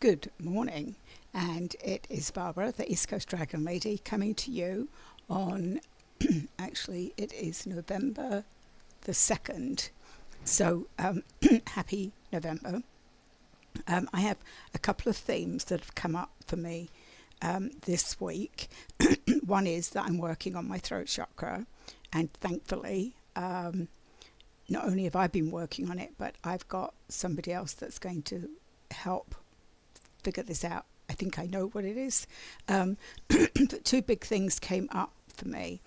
Good morning, and it is Barbara, the East Coast Dragon Lady, coming to you on actually, it is November the 2nd. So, happy November. I have a couple of themes that have come up for me this week. One is that I'm working on my throat chakra, and thankfully, not only have I been working on it, but I've got somebody else that's going to help figure this out. I think I know what it is. But two big things came up for me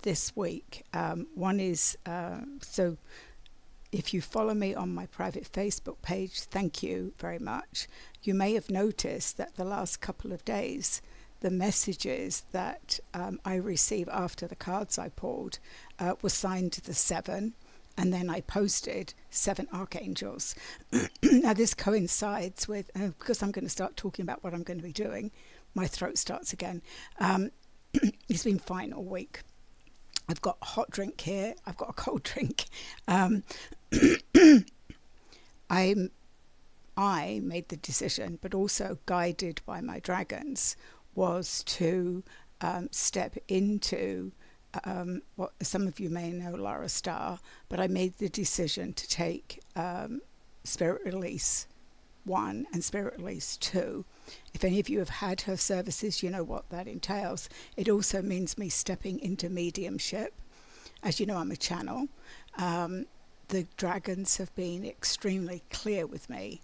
this week. One is, so if you follow me on my private Facebook page, thank you very much. You may have noticed that the last couple of days, the messages that I receive after the cards I pulled were signed to the 7. And then I posted 7 archangels. Now this coincides with, because I'm going to start talking about what I'm going to be doing, my throat starts again. It's been fine all week. I've got a hot drink here. I've got a cold drink. I made the decision, but also guided by my dragons, was to step into what some of you may know Lara Star, but I made the decision to take Spirit Release 1 and Spirit Release 2. If any of you have had her services, you know what that entails. It also means me stepping into mediumship. As you know, I'm a channel. The dragons have been extremely clear with me,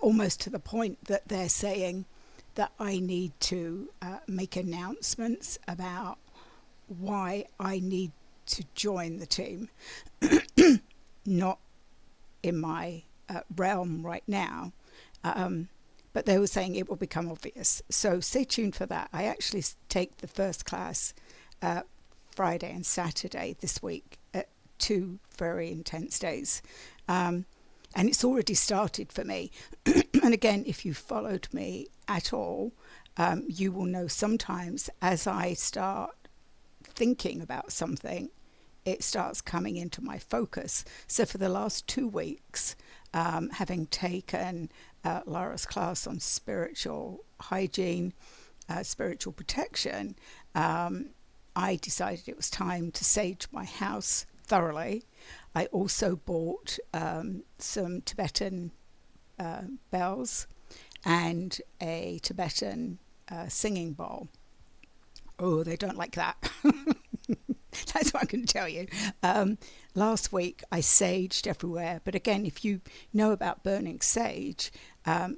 almost to the point that they're saying that I need to make announcements about why I need to join the team. Not in my realm right now, but they were saying it will become obvious. So stay tuned for that. I actually take the first class Friday and Saturday this week at 2 very intense days. And it's already started for me. And again, if you followed me at all, you will know sometimes as I start thinking about something, it starts coming into my focus. So for the last 2 weeks, having taken Lara's class on spiritual hygiene, spiritual protection, I decided it was time to sage my house thoroughly. I also bought some Tibetan bells and a Tibetan singing bowl. Oh, they don't like that. That's what I'm going to tell you. Last week I saged everywhere, but again, if you know about burning sage,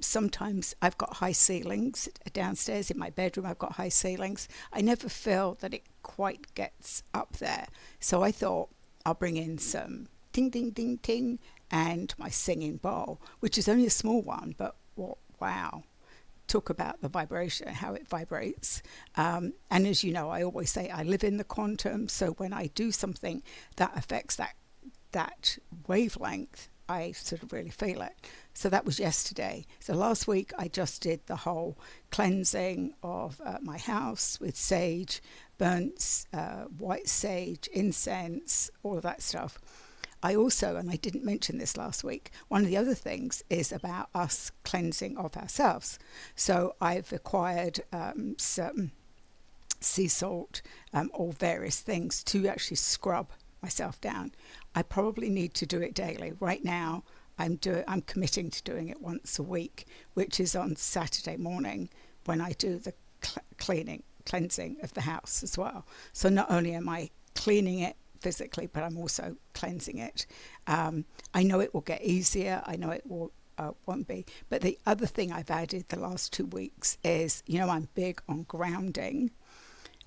sometimes I've got high ceilings downstairs in my bedroom. I've got high ceilings. I never feel that it quite gets up there. So I thought I'll bring in some ding, ding, ding, ding, and my singing bowl, which is only a small one, but wow. Talk about the vibration, how it vibrates. And as you know, I always say I live in the quantum. So when I do something that affects that wavelength, I sort of really feel it. So that was yesterday. So last week I just did the whole cleansing of my house with sage, burnt white sage, incense, all of that stuff. I also, and I didn't mention this last week, one of the other things is about us cleansing of ourselves. So I've acquired some sea salt or various things to actually scrub myself down. I probably need to do it daily. Right now, I'm committing to doing it once a week, which is on Saturday morning when I do the cleansing of the house as well. So not only am I cleaning it physically, but I'm also cleansing it. I know it will get easier. I know it won't be. But the other thing I've added the last 2 weeks is, I'm big on grounding,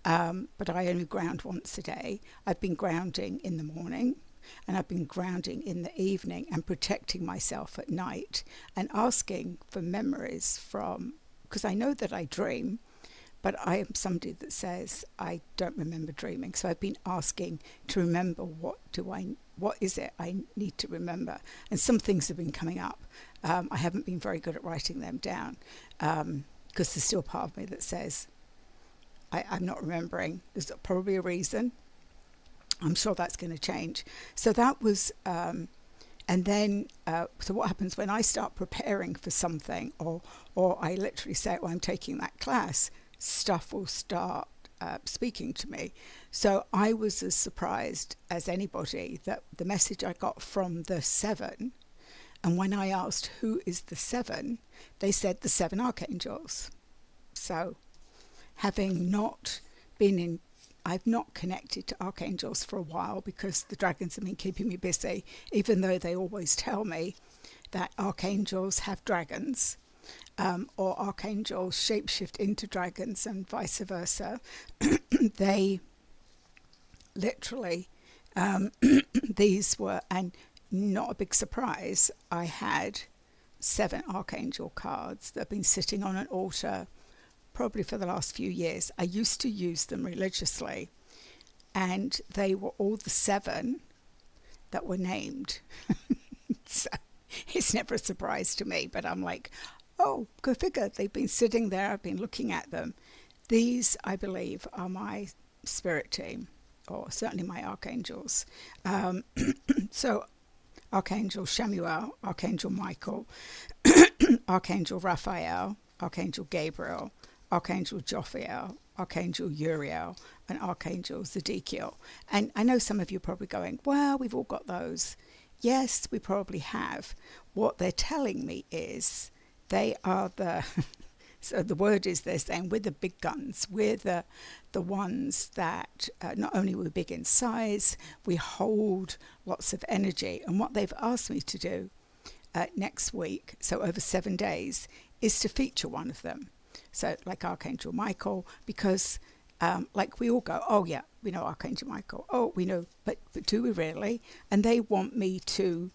but I only ground once a day. I've been grounding in the morning and I've been grounding in the evening and protecting myself at night and asking for memories because I know that I dream, but I am somebody that says I don't remember dreaming. So I've been asking to remember what is it I need to remember. And some things have been coming up. I haven't been very good at writing them down because there's still part of me that says I'm not remembering. There's probably a reason. I'm sure that's going to change. So that was And then, so what happens when I start preparing for something, or I literally say, "Oh, I'm taking that class," stuff will start speaking to me. So I was as surprised as anybody that the message I got from the seven, and when I asked who is the seven, they said the seven archangels. So having not been in, I've not connected to archangels for a while because the dragons have been keeping me busy, even though they always tell me that archangels have dragons, or archangels shapeshift into dragons and vice versa. They literally, these were, and not a big surprise, I had 7 archangel cards that have been sitting on an altar probably for the last few years. I used to use them religiously, and they were all the 7 that were named. So it's never a surprise to me, but I'm like, oh, go figure. They've been sitting there. I've been looking at them. These, I believe, are my spirit team, or certainly my archangels. So Archangel Shamuel, Archangel Michael, Archangel Raphael, Archangel Gabriel, Archangel Jophiel, Archangel Uriel, and Archangel Zedekiel. And I know some of you are probably going, well, we've all got those. Yes, we probably have. What they're telling me is they are the so the word is, they're saying we're the big guns. We're the ones that not only we're big in size, we hold lots of energy. And what they've asked me to do next week, so over 7 days, is to feature one of them. So like Archangel Michael, because like we all go, oh yeah, we know Archangel Michael. Oh, we know, but do we really? And they want me to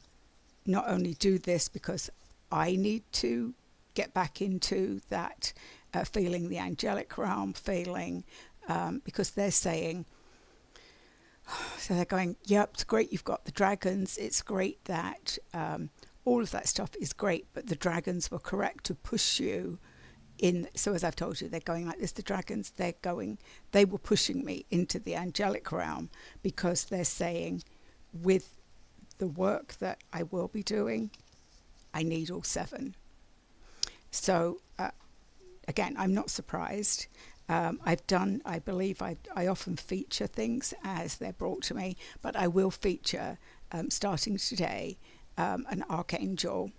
not only do this because I need to get back into that feeling the angelic realm, feeling, because they're saying, so they're going, yep, it's great you've got the dragons. It's great that all of that stuff is great, but the dragons were correct to push you in. So as I've told you, they're going like this, the dragons, they were pushing me into the angelic realm because they're saying with the work that I will be doing, I need all 7. So again, I'm not surprised. I believe I often feature things as they're brought to me, but I will feature, starting today, an archangel.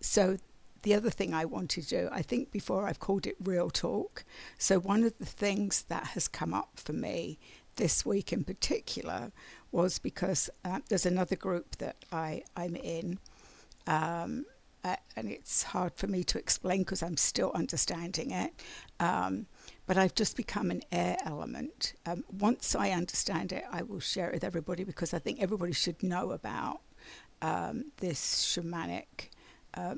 So the other thing I want to do, I think before I've called it real talk. So one of the things that has come up for me this week in particular was because there's another group that I'm in, and it's hard for me to explain because I'm still understanding it. But I've just become an air element. Once I understand it, I will share it with everybody because I think everybody should know about this shamanic.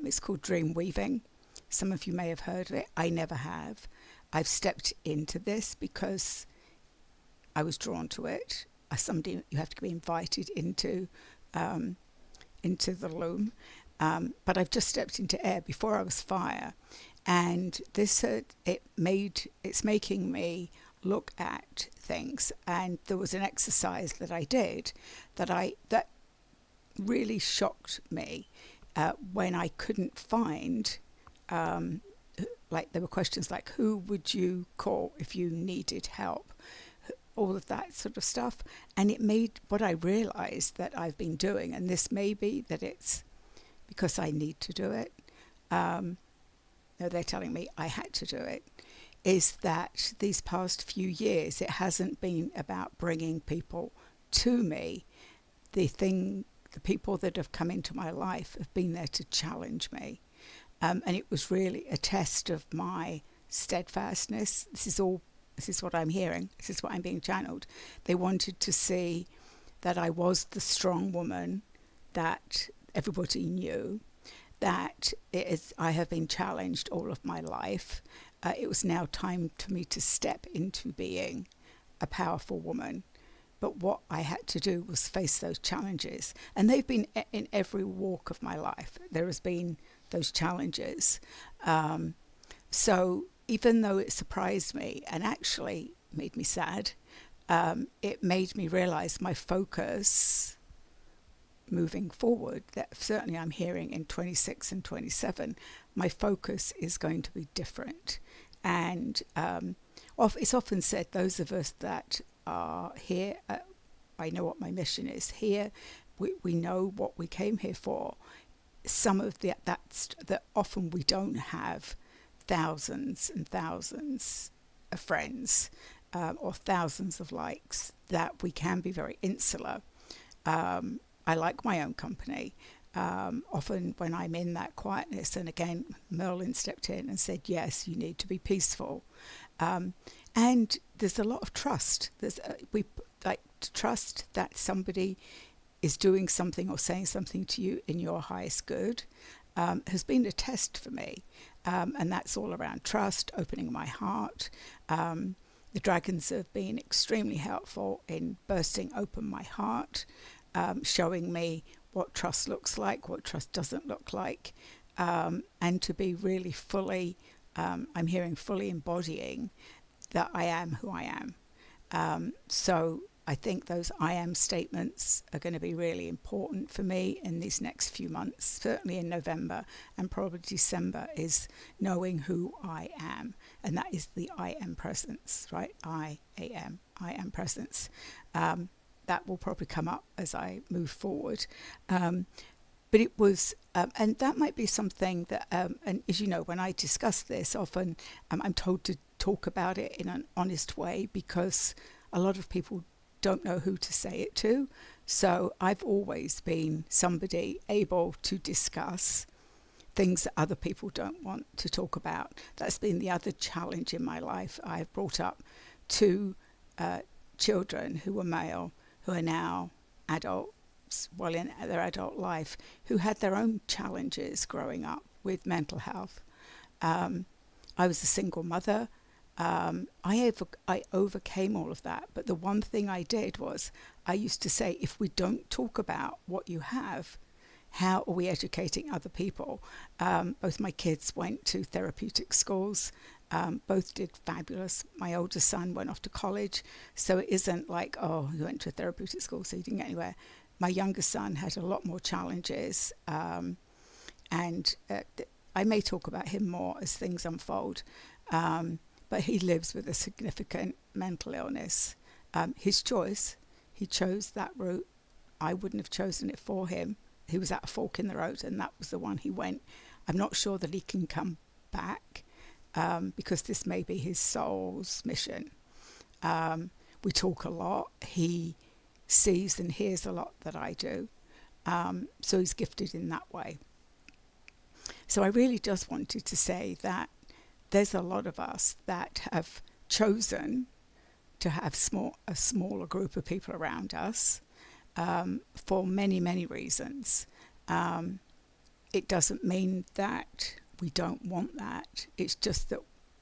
It's called dream weaving. Some of you may have heard of it. I never have. I've stepped into this because I was drawn to it. As somebody, you have to be invited into the loom. But I've just stepped into air. Before I was fire, and it's making me look at things. And there was an exercise that I did that really shocked me when I couldn't find. Like there were questions like, who would you call if you needed help? All of that sort of stuff. And it made what I realized that I've been doing, and this may be that it's because I need to do it. No, they're telling me I had to do it. Is that these past few years, it hasn't been about bringing people to me. The people that have come into my life have been there to challenge me. And it was really a test of my steadfastness. This is what I'm hearing. This is what I'm being channeled. They wanted to see that I was the strong woman that everybody knew, that I have been challenged all of my life. It was now time for me to step into being a powerful woman. But what I had to do was face those challenges. And they've been in every walk of my life. There has been those challenges. So even though it surprised me and actually made me sad, it made me realize my focus moving forward, that certainly I'm hearing in 26 and 27, my focus is going to be different. And it's often said, those of us that are here, I know what my mission is here. We know what we came here for. Some of that often we don't have thousands and thousands of friends, or thousands of likes, that we can be very insular. I like my own company. Often when I'm in that quietness, and again, Merlin stepped in and said, yes, you need to be peaceful. And there's a lot of trust. We like to trust that somebody is doing something or saying something to you in your highest good, has been a test for me. And that's all around trust, opening my heart. The dragons have been extremely helpful in bursting open my heart, showing me what trust looks like, what trust doesn't look like, and to be really fully, I'm hearing fully embodying that I am who I am. So I think those I am statements are going to be really important for me in these next few months, certainly in November and probably December, is knowing who I am. And that is the I am presence, right? I am presence. That will probably come up as I move forward. But it was, and that might be something that, and as you know, when I discuss this, often I'm told to talk about it in an honest way, because a lot of people don't know who to say it to. So I've always been somebody able to discuss things that other people don't want to talk about. That's been the other challenge in my life. I've brought up two children who were male, who are now adults, well in their adult life, who had their own challenges growing up with mental health. I was a single mother. I overcame all of that. But the one thing I did was, I used to say, if we don't talk about what you have, how are we educating other people? Both my kids went to therapeutic schools. Both did fabulous. My oldest son went off to college. So it isn't like, oh, he went to a therapeutic school, so he didn't get anywhere. My youngest son had a lot more challenges. And I may talk about him more as things unfold. But he lives with a significant mental illness. His choice, he chose that route. I wouldn't have chosen it for him. He was at a fork in the road, and that was the one he went. I'm not sure that he can come back, because this may be his soul's mission. We talk a lot. He sees and hears a lot that I do. So he's gifted in that way. So I really just wanted to say that there's a lot of us that have chosen to have a smaller group of people around us, for many, many reasons. It doesn't mean that we don't want that. It's just that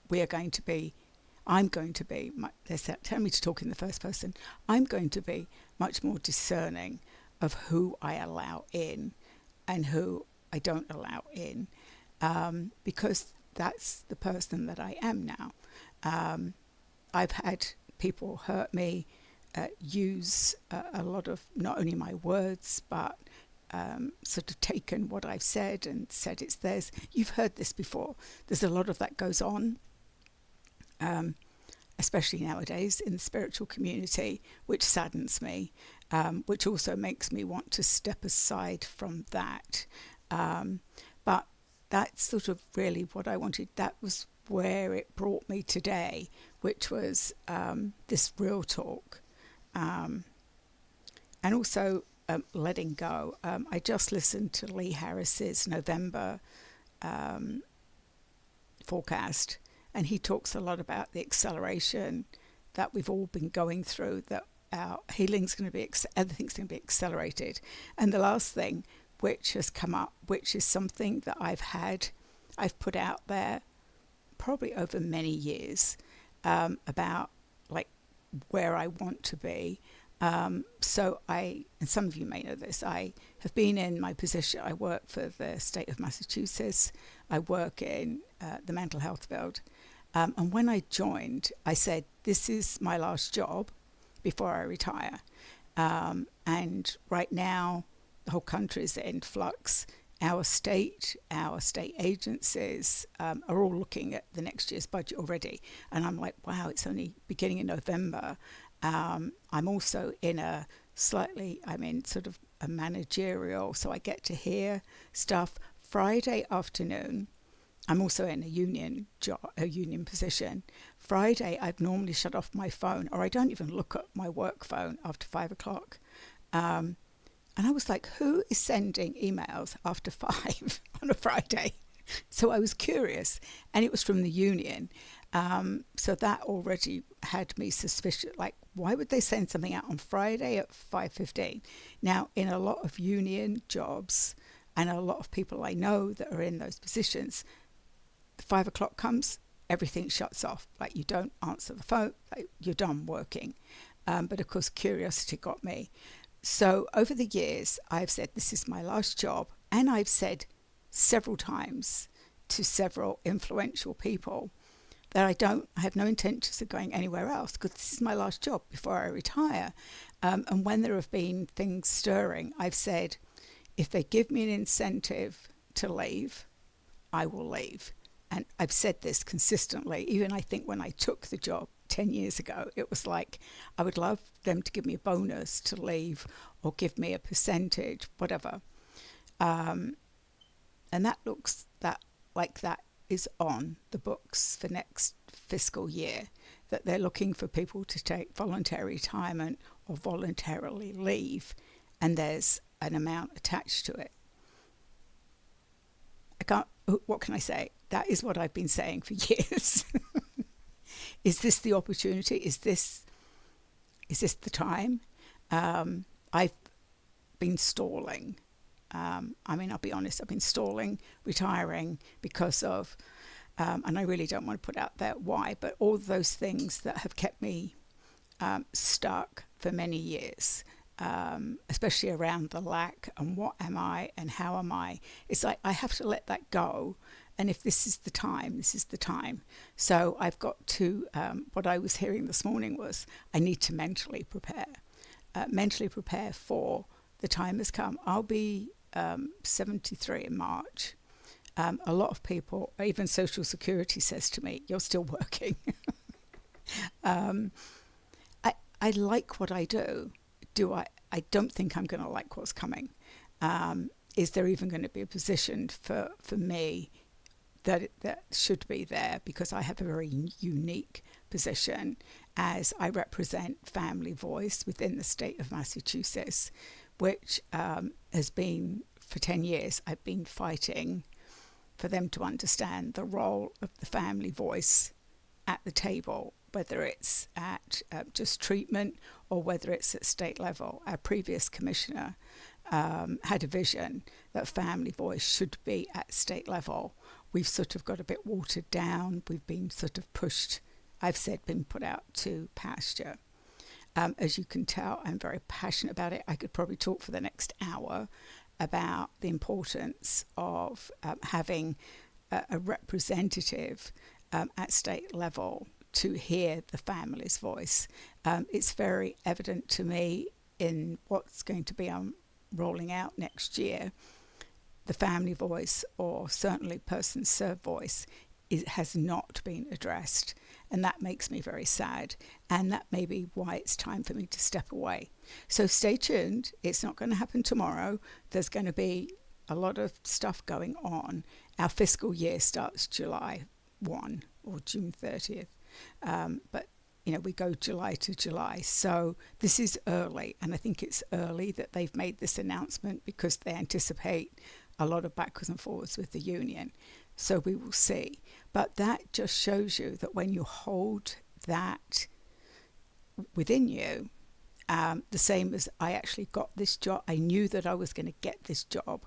I'm going to be, they tell me to talk in the first person, I'm going to be much more discerning of who I allow in and who I don't allow in, because that's the person that I am now. I've had people hurt me, use a lot of not only my words, but sort of taken what I've said and said it's theirs. You've heard this before. There's a lot of that goes on, especially nowadays in the spiritual community, which saddens me, which also makes me want to step aside from that. But that's sort of really what I wanted. That was where it brought me today, which was this real talk. And also letting go. I just listened to Lee Harris's November forecast, and he talks a lot about the acceleration that we've all been going through, that our healing's going to be, everything's going to be accelerated. And the last thing which has come up, which is something that I've put out there probably over many years, about like where I want to be. So and some of you may know this, I have been in my position. I work for the state of Massachusetts. I work in the mental health field. And when I joined, I said, this is my last job before I retire. And right now, the whole country is in flux. Our state agencies are all looking at the next year's budget already. And I'm like, wow, it's only beginning in November. I'm also in I'm in sort of a managerial, so I get to hear stuff. Friday afternoon, I'm also in a union position. Friday, I've normally shut off my phone, or I don't even look at my work phone after 5 o'clock. And I was like, who is sending emails after 5 on a Friday? So I was curious, and it was from the union. So that already had me suspicious. Like, why would they send something out on Friday at 5:15? Now, in a lot of union jobs, and a lot of people I know that are in those positions, 5 o'clock comes, everything shuts off. Like, you don't answer the phone, like, you're done working. But of course, curiosity got me. So over the years, I've said this is my last job, and I've said several times to several influential people that I have no intentions of going anywhere else, because this is my last job before I retire. And when there have been things stirring, I've said, if they give me an incentive to leave, I will leave. And I've said this consistently. Even I think when I took the job 10 years ago, it was like, I would love them to give me a bonus to leave, or give me a percentage, whatever. And that looks that is on the books for next fiscal year, that they're looking for people to take voluntary retirement or voluntarily leave, and there's an amount attached to it. What can I say? That is what I've been saying for years. Is this the opportunity? Is this the time? I've been stalling. I'll be honest, I've been stalling retiring because of, and I really don't want to put out there why, but all those things that have kept me stuck for many years, especially around the lack and what am I and how am I. It's like I have to let that go. And if this is the time, this is the time. So I've got to, what I was hearing this morning was I need to mentally prepare for the time has come. I'll be 73 in March. A lot of people, even Social Security says to me, you're still working. I like what I do. I don't think I'm going to like what's coming. Is there even going to be a position for me that should be there, because I have a very unique position as I represent family voice within the state of Massachusetts, which has been, for 10 years, I've been fighting for them to understand the role of the family voice at the table, whether it's at just treatment or whether it's at state level. Our previous commissioner had a vision that family voice should be at state level. We've sort of got a bit watered down. We've been sort of pushed, I've said, been put out to pasture. As you can tell, I'm very passionate about it. I could probably talk for the next hour about the importance of having a representative at state level to hear the family's voice. It's very evident to me in what's going to be rolling out next year. The family voice, or certainly person served voice, has not been addressed, and that makes me very sad, and that may be why it's time for me to step away. So stay tuned. It's not going to happen tomorrow. There's going to be a lot of stuff going on. Our fiscal year starts July 1 or June 30th, but we go July to July. So this is early, and I think it's early that they've made this announcement because they anticipate a lot of backwards and forwards with the union. So we will see. But that just shows you that when you hold that within you, the same as I actually got this job, I knew that I was going to get this job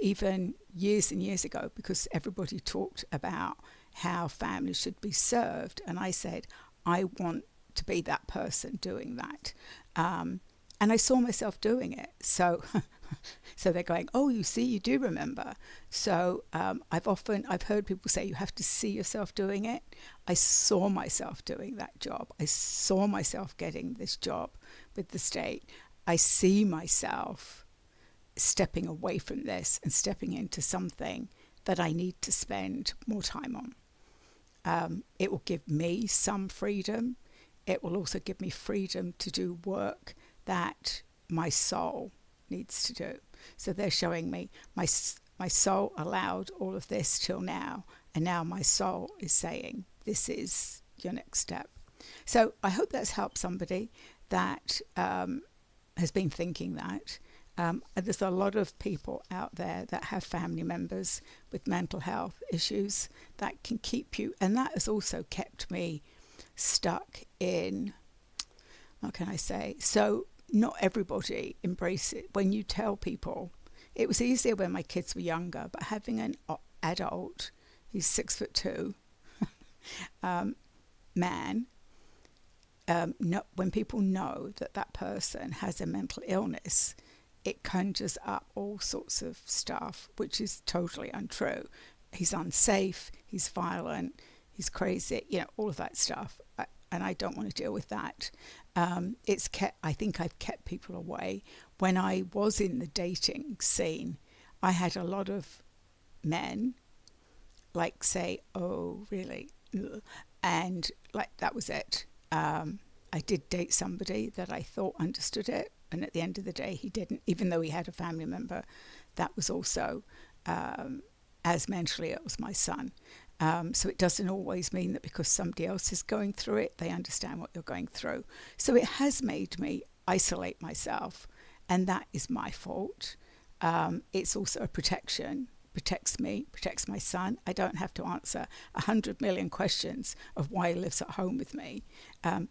even years and years ago, because everybody talked about how families should be served. And I said, I want to be that person doing that. And I saw myself doing it. So they're going, oh, you see, you do remember. So I've heard people say you have to see yourself doing it. I saw myself doing that job. I saw myself getting this job with the state. I see myself stepping away from this and stepping into something that I need to spend more time on. It will give me some freedom. It will also give me freedom to do work that my soul needs to do. So they're showing me my soul allowed all of this till now, and now my soul is saying this is your next step. So I hope that's helped somebody that has been thinking that. There's a lot of people out there that have family members with mental health issues that can keep you, and that has also kept me stuck in, what can I say? So not everybody embrace it. When you tell people, it was easier when my kids were younger, but having an adult, he's 6'2", man, when people know that that person has a mental illness, it conjures up all sorts of stuff, which is totally untrue. He's unsafe, he's violent, he's crazy, all of that stuff. And I don't want to deal with that. I think I've kept people away. When I was in the dating scene, I had a lot of men like say, "Oh, really?" And like that was it. I did date somebody that I thought understood it, and at the end of the day he didn't, even though he had a family member that was also as mentally ill as my son. So it doesn't always mean that because somebody else is going through it, they understand what you're going through. So it has made me isolate myself, and that is my fault. It's also a protection, protects me, protects my son. I don't have to answer 100 million questions of why he lives at home with me,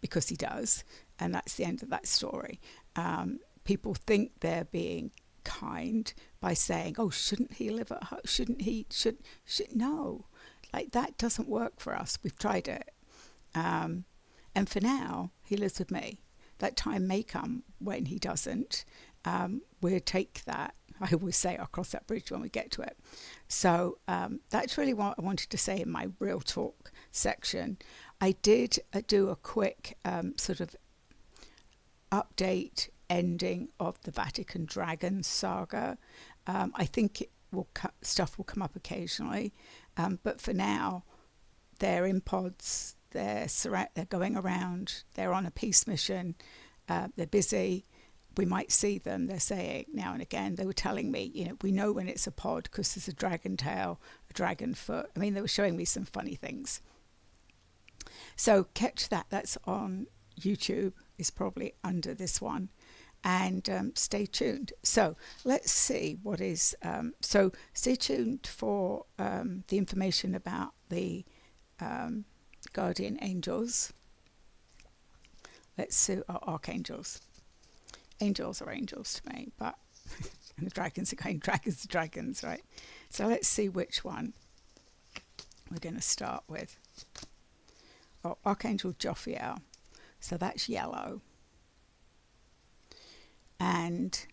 because he does, and that's the end of that story. People think they're being kind by saying, "Oh, shouldn't he live at home? Shouldn't he? Should no." Like, that doesn't work for us. We've tried it. And for now, he lives with me. That time may come when he doesn't. We'll take that. I always say I'll cross that bridge when we get to it. So that's really what I wanted to say in my Real Talk section. I did do a quick sort of update ending of the Vatican Dragon saga. I think stuff will come up occasionally. But for now, they're in pods, they're going around, they're on a peace mission, they're busy. We might see them, they're saying now and again. They were telling me, we know when it's a pod because there's a dragon tail, a dragon foot. I mean, they were showing me some funny things. So catch that. That's on YouTube, is probably under this one. And stay tuned. So let's see what is. So stay tuned for the information about the guardian angels. Let's see, archangels. Angels are angels to me, but and the dragons are going dragons, right? So let's see which one we're going to start with. Oh, Archangel Jophiel. So that's yellow. And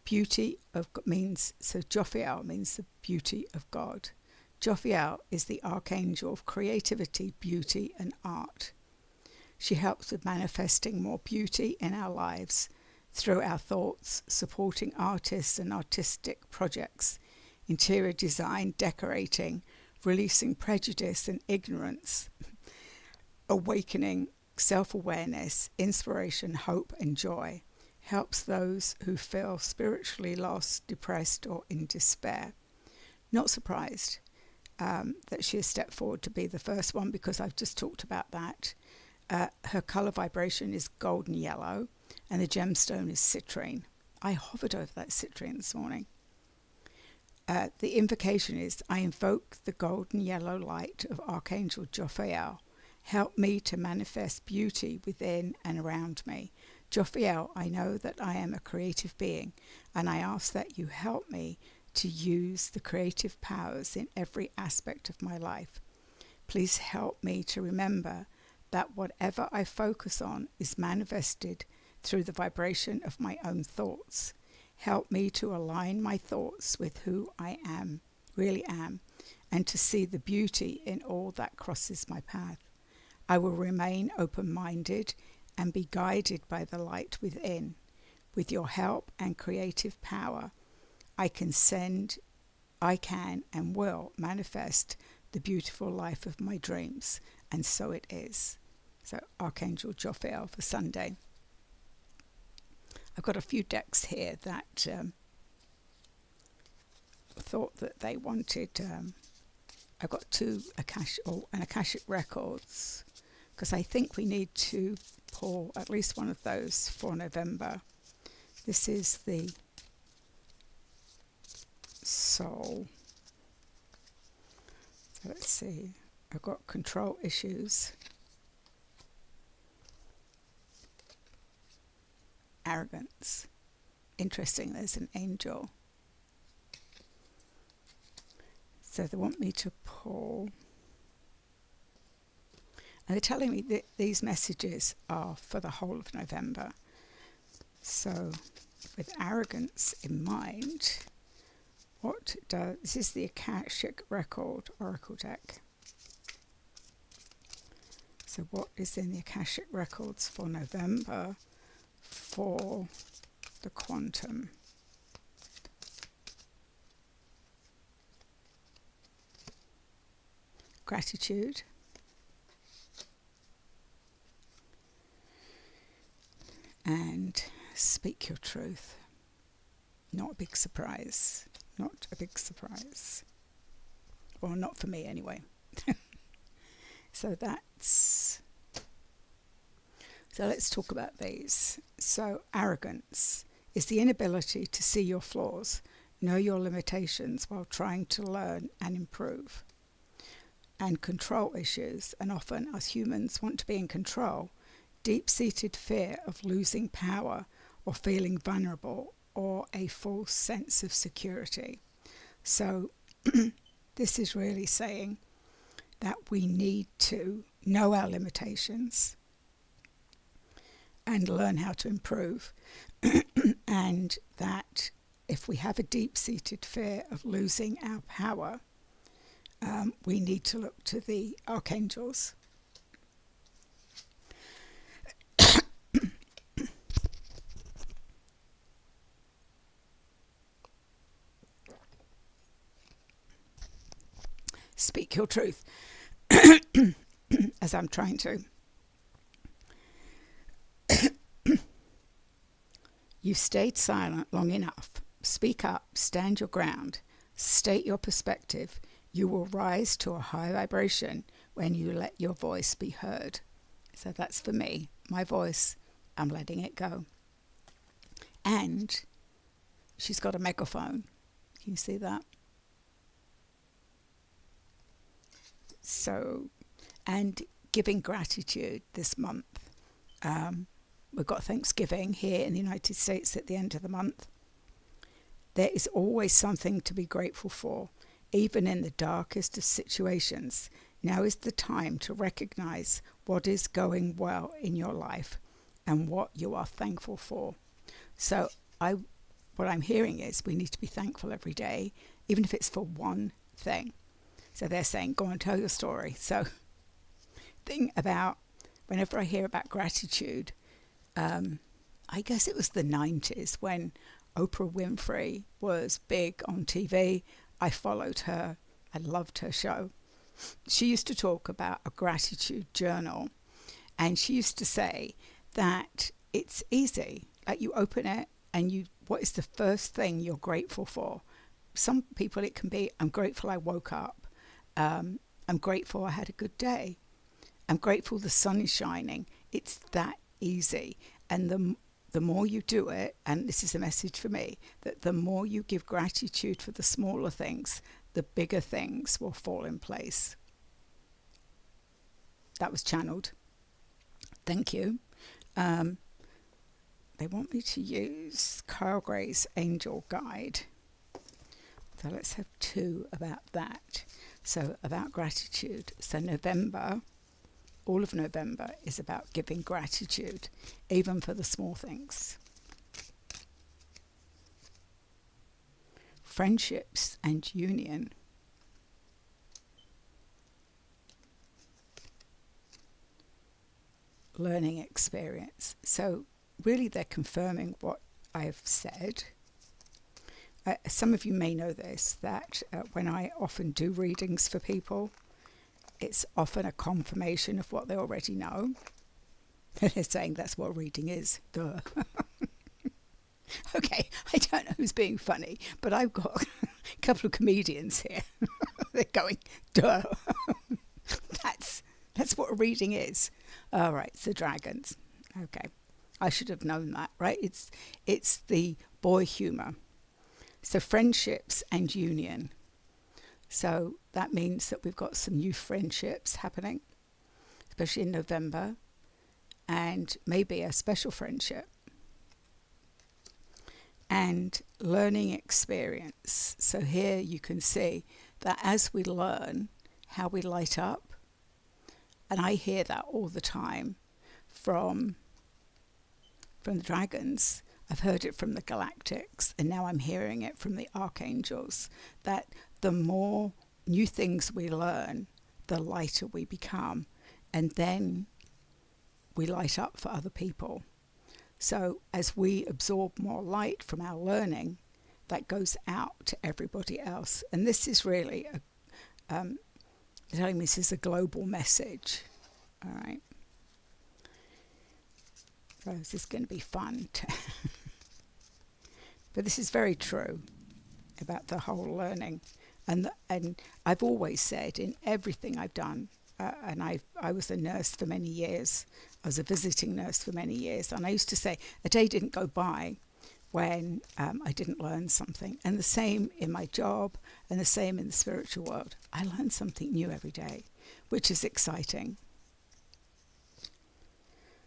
beauty of God means, so Jophiel means the beauty of God. Jophiel is the archangel of creativity, beauty, and art. She helps with manifesting more beauty in our lives through our thoughts, supporting artists and artistic projects, interior design, decorating, releasing prejudice and ignorance, awakening self-awareness, inspiration, hope, and joy. Helps those who feel spiritually lost, depressed, or in despair. Not surprised that she has stepped forward to be the first one, because I've just talked about that. Her colour vibration is golden yellow, and the gemstone is citrine. I hovered over that citrine this morning. The invocation is, I invoke the golden yellow light of Archangel Jophiel. Help me to manifest beauty within and around me. Jophiel, I know that I am a creative being, and I ask that you help me to use the creative powers in every aspect of my life. Please help me to remember that whatever I focus on is manifested through the vibration of my own thoughts. Help me to align my thoughts with who I am, really am, and to see the beauty in all that crosses my path. I will remain open-minded and be guided by the light within. With your help and creative power, I can and will manifest the beautiful life of my dreams. And so it is. So Archangel Jophiel for Sunday. I've got a few decks here that thought that they wanted. I've got two Akashic Records, because I think we need to pull at least one of those for November. This is the Soul. So let's see. I've got control issues, arrogance. Interesting, there's an angel. So they want me to pull. And they're telling me that these messages are for the whole of November. So with arrogance in mind, this is the Akashic Record Oracle deck. So what is in the Akashic Records for November for the quantum? Gratitude. And speak your truth. Not a big surprise. Not a big surprise. Well, not for me anyway. So let's talk about these. So arrogance is the inability to see your flaws, know your limitations while trying to learn and improve. And control issues, and often us humans want to be in control, deep-seated fear of losing power or feeling vulnerable or a false sense of security. So this is really saying that we need to know our limitations and learn how to improve. And that if we have a deep-seated fear of losing our power, we need to look to the archangels. Speak your truth, as I'm trying to. You've stayed silent long enough. Speak up, stand your ground, state your perspective. You will rise to a high vibration when you let your voice be heard. So that's for me. My voice, I'm letting it go. And she's got a megaphone. Can you see that? So, and giving gratitude this month. We've got Thanksgiving here in the United States at the end of the month. There is always something to be grateful for, even in the darkest of situations. Now is the time to recognize what is going well in your life and what you are thankful for. So what I'm hearing is we need to be thankful every day, even if it's for one thing. So they're saying, go and tell your story. So think about, whenever I hear about gratitude, I guess it was the 90s when Oprah Winfrey was big on TV. I followed her. I loved her show. She used to talk about a gratitude journal, and she used to say that it's easy. Like you open it and what is the first thing you're grateful for? Some people it can be, I'm grateful I woke up. I'm grateful I had a good day. I'm grateful the sun is shining. It's that easy. And the more you do it, and this is a message for me, that the more you give gratitude for the smaller things, the bigger things will fall in place. That was channeled. Thank you. They want me to use Kyle Gray's Angel Guide. So let's have two about that. So about gratitude. So November, all of November is about giving gratitude, even for the small things. Friendships and union. Learning experience. So really they're confirming what I've said, some of you may know this, that when I often do readings for people, it's often a confirmation of what they already know. They're saying that's what reading is. Duh. Okay, I don't know who's being funny, but I've got a couple of comedians here. They're going, duh. That's what reading is. All right, it's the dragons. Okay, I should have known that, right? It's the boy humour. So friendships and union. So that means that we've got some new friendships happening, especially in November, and maybe a special friendship. And learning experience. So here you can see that as we learn how we light up, and I hear that all the time from the dragons. I've heard it from the galactics, and now I'm hearing it from the archangels, that the more new things we learn, the lighter we become, and then we light up for other people. So as we absorb more light from our learning, that goes out to everybody else. And this is really telling me this is a global message. All right. So this is going to be fun. But this is very true about the whole learning. And I've always said in everything I've done, and I was a nurse for many years. I was a visiting nurse for many years. And I used to say a day didn't go by when I didn't learn something. And the same in my job and the same in the spiritual world. I learn something new every day, which is exciting.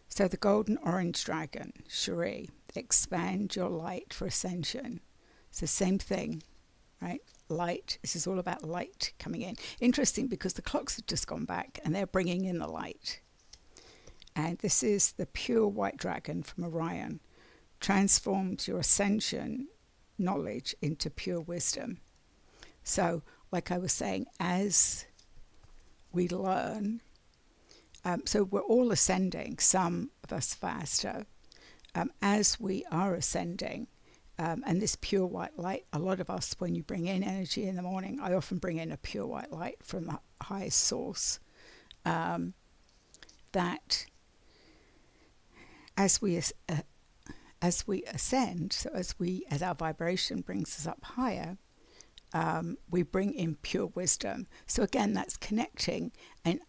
So the golden orange dragon, Cherie, expand your light for ascension. It's the same thing, right? Light. This is all about light coming in. Interesting, because the clocks have just gone back and they're bringing in the light. And this is the pure white dragon from Orion. Transforms your ascension knowledge into pure wisdom. So, like I was saying, as we learn, so we're all ascending, some of us faster. As we are ascending, and this pure white light, a lot of us, when you bring in energy in the morning, I often bring in a pure white light from the highest source, that as we ascend, so as our vibration brings us up higher, we bring in pure wisdom. So again, that's connecting, and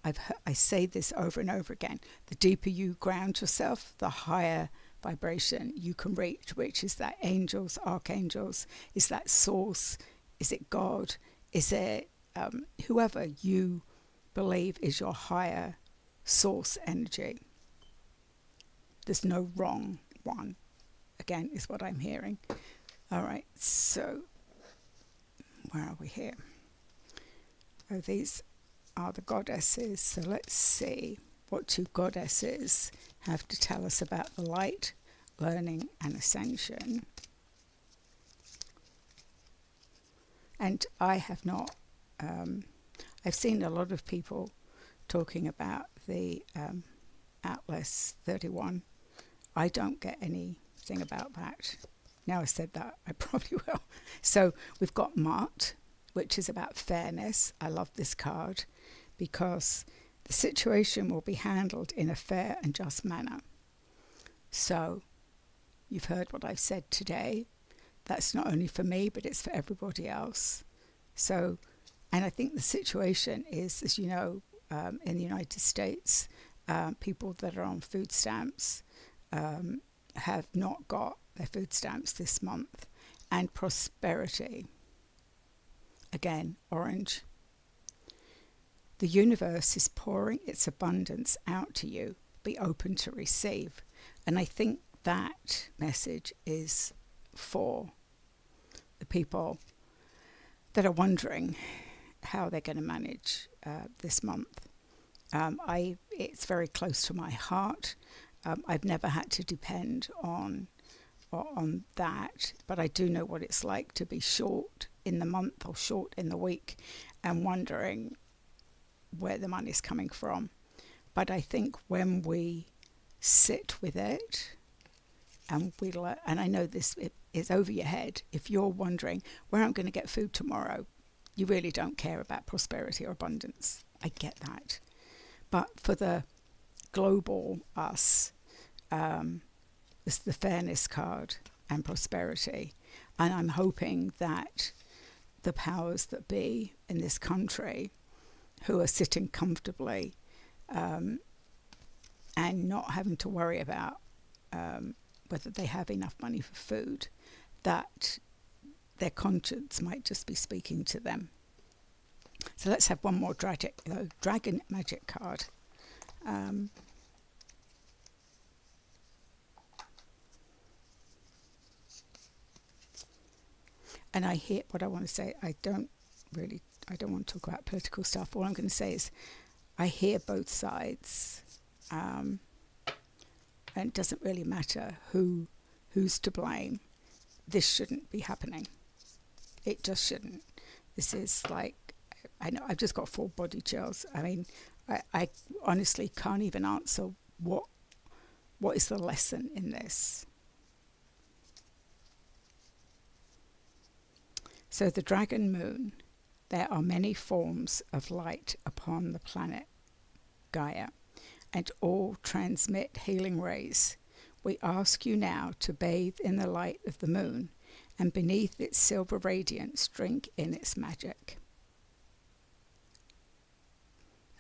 I say this over and over again, the deeper you ground yourself, the higher vibration you can reach, which is that angels, archangels, is that source, is it God, is it whoever you believe is your higher source energy. There's no wrong one, again, is what I'm hearing. All right, so where are we here? Oh, these are the goddesses. So let's see what two goddesses have to tell us about the light, learning, and ascension. And I have not, I've seen a lot of people talking about the Atlas 31. I don't get anything about that. Now I said that, I probably will. So we've got Mart, which is about fairness. I love this card because the situation will be handled in a fair and just manner. So you've heard what I've said today. That's not only for me, but it's for everybody else. So, and I think the situation is, as you know, in the United States, people that are on food stamps have not got their food stamps this month. And prosperity, again, orange. The universe is pouring its abundance out to you. Be open to receive. And I think that message is for the people that are wondering how they're going to manage this month. It's very close to my heart. I've never had to depend on that, but I do know what it's like to be short in the month or short in the week and wondering where the money's coming from. But I think when we sit with it and and I know this is over your head. If you're wondering where I'm going to get food tomorrow, you really don't care about prosperity or abundance. I get that. But for the global us, it's the fairness card and prosperity. And I'm hoping that the powers that be in this country, who are sitting comfortably and not having to worry about whether they have enough money for food, that their conscience might just be speaking to them. So let's have one more dragon magic card. And I hear what I want to say. I don't want to talk about political stuff. All I'm going to say is I hear both sides. And it doesn't really matter who's to blame. This shouldn't be happening. It just shouldn't. This is like, I know I've just got full body chills. I mean, I honestly can't even answer what is the lesson in this. So the dragon moon, there are many forms of light upon the planet Gaia, and all transmit healing rays. We ask you now to bathe in the light of the moon, and beneath its silver radiance drink in its magic.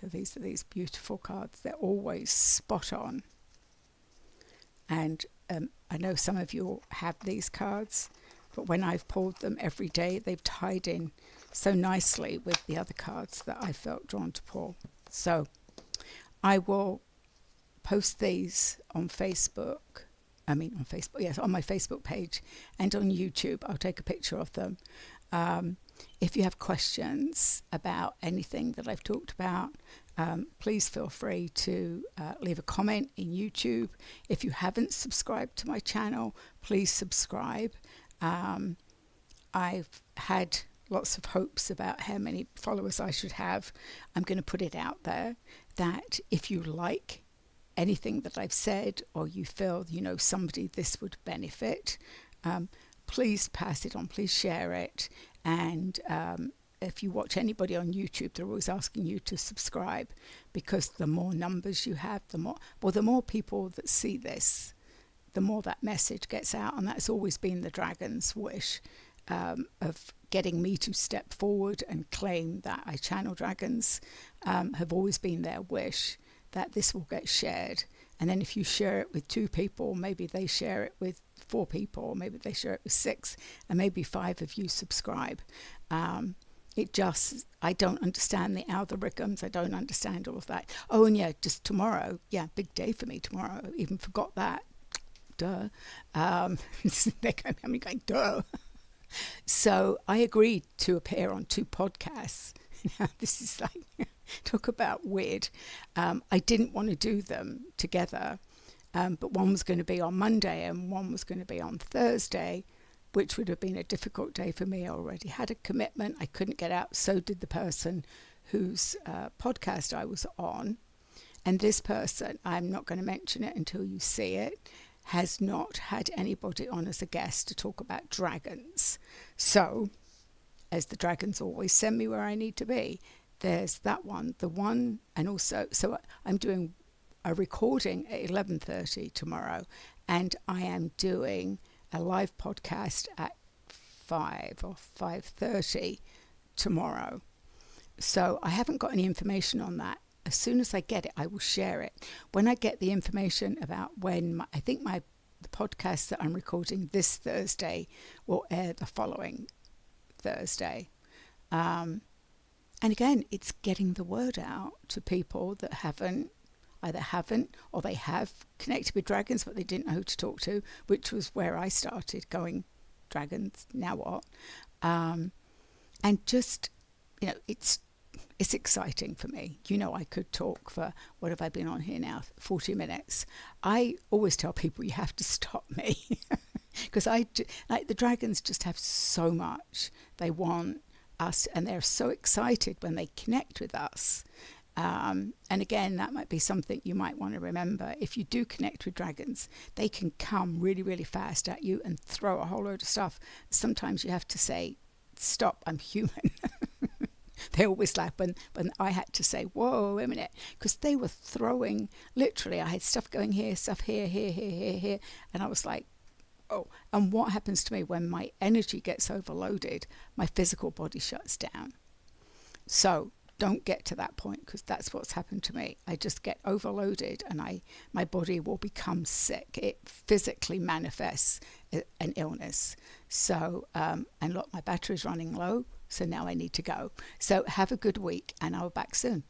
So these are these beautiful cards. They're always spot on. And I know some of you have these cards, but when I've pulled them every day, they've tied in so nicely with the other cards that I felt drawn to pull. So I will post these on Facebook. On my Facebook page and on YouTube. I'll take a picture of them. If you have questions about anything that I've talked about, please feel free to leave a comment in YouTube. If you haven't subscribed to my channel, please subscribe. I've had lots of hopes about how many followers I should have. I'm going to put it out there that if you like anything that I've said, or you feel somebody this would benefit, please pass it on, please share it. And if you watch anybody on YouTube, they're always asking you to subscribe, because the more numbers you have, the more people that see this, the more that message gets out. And that's always been the dragon's wish, of getting me to step forward and claim that I channel dragons, have always been their wish, that this will get shared. And then if you share it with 2 people, maybe they share it with 4 people, maybe they share it with 6, and maybe 5 of you subscribe. I don't understand the algorithms. I don't understand all of that. Oh, and yeah, just tomorrow. Yeah, big day for me tomorrow. I even forgot that. Duh. They're going, duh. So I agreed to appear on 2 podcasts. This is like, talk about weird. I didn't want to do them together, but one was going to be on Monday and one was going to be on Thursday, which would have been a difficult day for me. I already had a commitment. I couldn't get out. So did the person whose podcast I was on. And this person, I'm not going to mention it until you see it, has not had anybody on as a guest to talk about dragons. So, as the dragons always send me where I need to be, there's that one, and also, so I'm doing a recording at 11:30 tomorrow, and I am doing a live podcast at 5 or 5:30 tomorrow. So I haven't got any information on that. As soon as I get it, I will share it. When I get the information about when, the podcast that I'm recording this Thursday will air the following Thursday. And again, it's getting the word out to people that either haven't or they have connected with dragons, but they didn't know who to talk to, which was where I started going, dragons, now what? And just, it's exciting for me. I could talk for, what have I been on here now? 40 minutes. I always tell people you have to stop me because the dragons just have so much they want us, and they're so excited when they connect with us. And again, that might be something you might want to remember. If you do connect with dragons, they can come really, really fast at you and throw a whole load of stuff. Sometimes you have to say, stop, I'm human. They always laugh when I had to say, whoa, wait a minute, because they were throwing, literally, I had stuff going here, stuff here, here, here, here, here. And I was like, oh. And what happens to me when my energy gets overloaded? My physical body shuts down. So don't get to that point, because that's what's happened to me. I just get overloaded and my body will become sick. It physically manifests an illness. So, and look, my battery's running low. So now I need to go. So have a good week, and I'll be back soon.